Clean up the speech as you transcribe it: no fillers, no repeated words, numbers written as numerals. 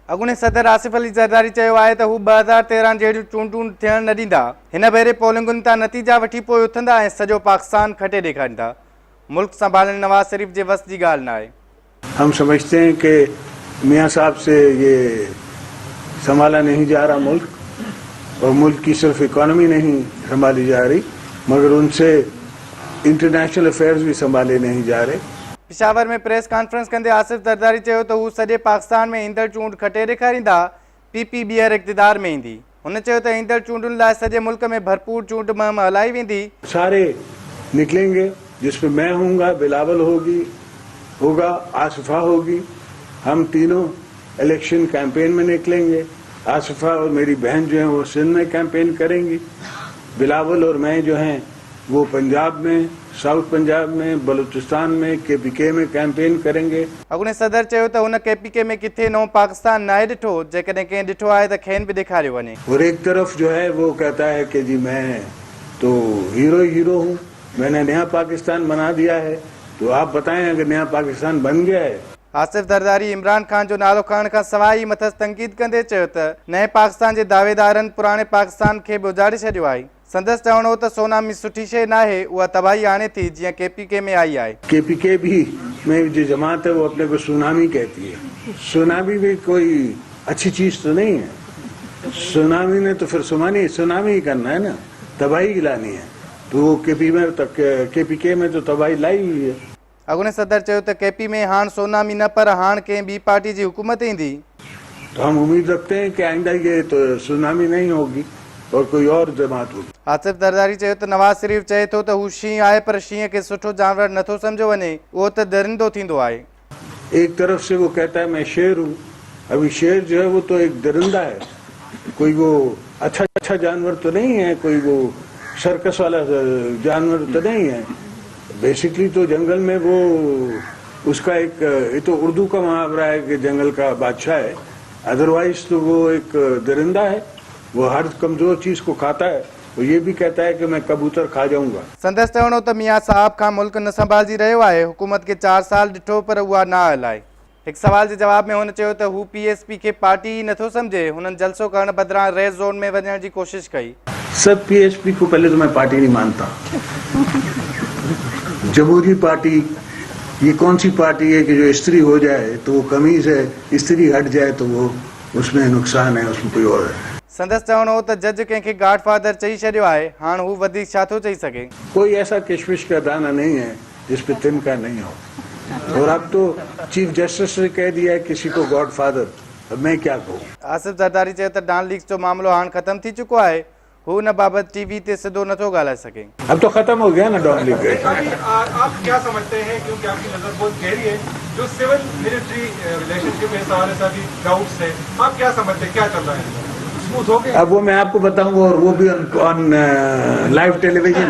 अॻूणे सदर आसिफ अली ज़रदारी चयो आहे त हू 2013 जहिड़ियूं चूंडूं थियण न ॾींदा। हिन भेरे पोलिंगुनि तां नतीजा वठी पोइ उथंदा ऐं सॼो पाकिस्तान खटे ॾेखारींदा। मुल्क संभालण नवाज शरीफ जे वस जी ॻाल्हि न आहे। हम समझते हैं कि मियाँ साहब से ये संभाला नहीं जा रहा मुल्क, और मुल्क की सिर्फ इकॉनमी नहीं संभाली जा रही मगर उनसे इंटरनेशनल अफेयर्स भी संभाले नहीं जा रहे। पिशावर में प्रेस कॉन्फ्रेंस कंदे आसिफ ज़रदारी चयो त हू सॼे पाकिस्तान में ईंदड़ चूंड खटे ॾेखारींदा। पीपी ॿीहर इक़्तिदार में ईंदी। हुन चयो त ईंदड़ चूंडुनि लाइ सॼे मुल्क में भरपूर चूंड मुहिम हलाई वेंदी। सारे निकलेंगे, जिसमें मैं हूँगा, बिलावल होगा, आसिफा होगी। हम तीनों इलेक्शन कैंपेन में निकलेंगे। आसिफा और मेरी बहन जो है वो सिंध में कैंपेन करेंगी। बिलावल और मैं जो हैं वो पंजाब में, साउथ पंजाब में, बलूचिस्तान में, KPK में कैंपेन करेंगे। अॻूणे सदर चयो त हुन KPK में किथे नओं पाकिस्तान नाहे ॾिठो। जेकॾहिं कंहिं ॾिठो आहे त खेनि बि ॾेखारियो वञे। और एक तरफ जो है वो कहता है कि जी मैं तो हीरो हूँ, मैंने नया पाकिस्तान बना दिया है। तो आप बताएं अगर नया पाकिस्तान बन गया है। आसिफ ज़रदारी इमरान खान जो नालो खणण खां सवाइ मथसि तनक़ीद कंदे चयो त नए पाकिस्तान जे दावेदारनि पुराणे पाकिस्तान खे बि उजाड़े छॾियो आहे। संदसि चवणो त सोनामी सुठी शइ नाहे, उहा तबाही आणे थी जीअं KPK में आई आहे। KPK भी में जो जमात है वो अपने को सुनामी कहती है। सुनामी भी कोई अच्छी चीज तो नहीं है। सुनामी ने तो फिर सुनामी ही करना है ना, तबाही लानी है। तो वो KPK में तो तबाही लाई हुई है। अॻूणे सदर चयो त KP में हाणे सोनामी न पर हाणे कंहिं ॿी पार्टी जी हुकूमत ईंदी। तो हम उम्मीद रखते हैं कि आइंदा ये तो सुनामी नहीं होगी और कोई और जमात होगी। आसिफ ज़रदारी चयो त नवाज शरीफ चए थो त हू शींहुं आहे पर शींहं खे सुठो जानवर नथो सम्झो वञे, उहो त दरिंदो थींदो आहे। एक तरफ से वो कहता है मैं शेर हूँ। अभी शेर जो है वो तो एक दरिंदा है, कोई वो अच्छा जानवर तो नहीं है, कोई वो सर्कस वाला जानवर तो नहीं है। बेसिकली तो जंगल में वो उसका एक, ये तो उर्दू का मुहावरा है कि जंगल का बादशाह है। अदरवाइज तो वो एक दरिंदा है, वो हर कमजोर चीज को खाता है। वो ये भी कहता है कि मैं कबूतर खा जाऊंगा। संदसि चवणो त मियाँ साहब खां मुल्क न संभालजी रहियो आहे। हुकूमत खे 4 साल ॾिठो पर उहा न हलाए। हिकु सवाल जे जवाब में हुन चयो त हू PSP खे पार्टी ई नथो सम्झे। हुननि जलसो करण बदिरां रेड ज़ोन में वञण जी कोशिश कई। सब PSP को पहले तो मैं पार्टी नहीं मानता। जमहूरी पार्टी ये कौन सी पार्टी है कि जो स्त्री हो जाए तो वो कमीज है, स्त्री हट जाए तो वो उसमें नुकसान है, उसमें कोई और है। संदसि चवणो त जज कंहिंखे गॉड फादर चई छॾियो आहे, हाणे हू वधीक छा थो चई सघे। कोई ऐसा किशमिश का दाना नहीं है जिस पे तिनका नहीं हो। और अब तो चीफ जस्टिस ने कह दिया है किसी को गॉड फादर, अब मैं क्या कहूँ। आसिफ ज़रदारी चयो त डॉन लीग्स जो मामलो हाणे ख़त्म थी चुको आहे। हू न बाबति TV ते सिधो नथो ॻाल्हाए सघे। अब तो खत्म हो गया ना डॉन लीग। आप क्या समझते हैं, क्योंकि आपकी नजर बहुत गहरी है, जो सिविल मिलिट्री रिलेशनशिप में सारे डाउट्स है, आप क्या समझते हैं क्या चल रहा है, स्मूथ हो गया? अब वो मैं आपको बताऊंगा और वो भी ऑन लाइव टेलीविजन।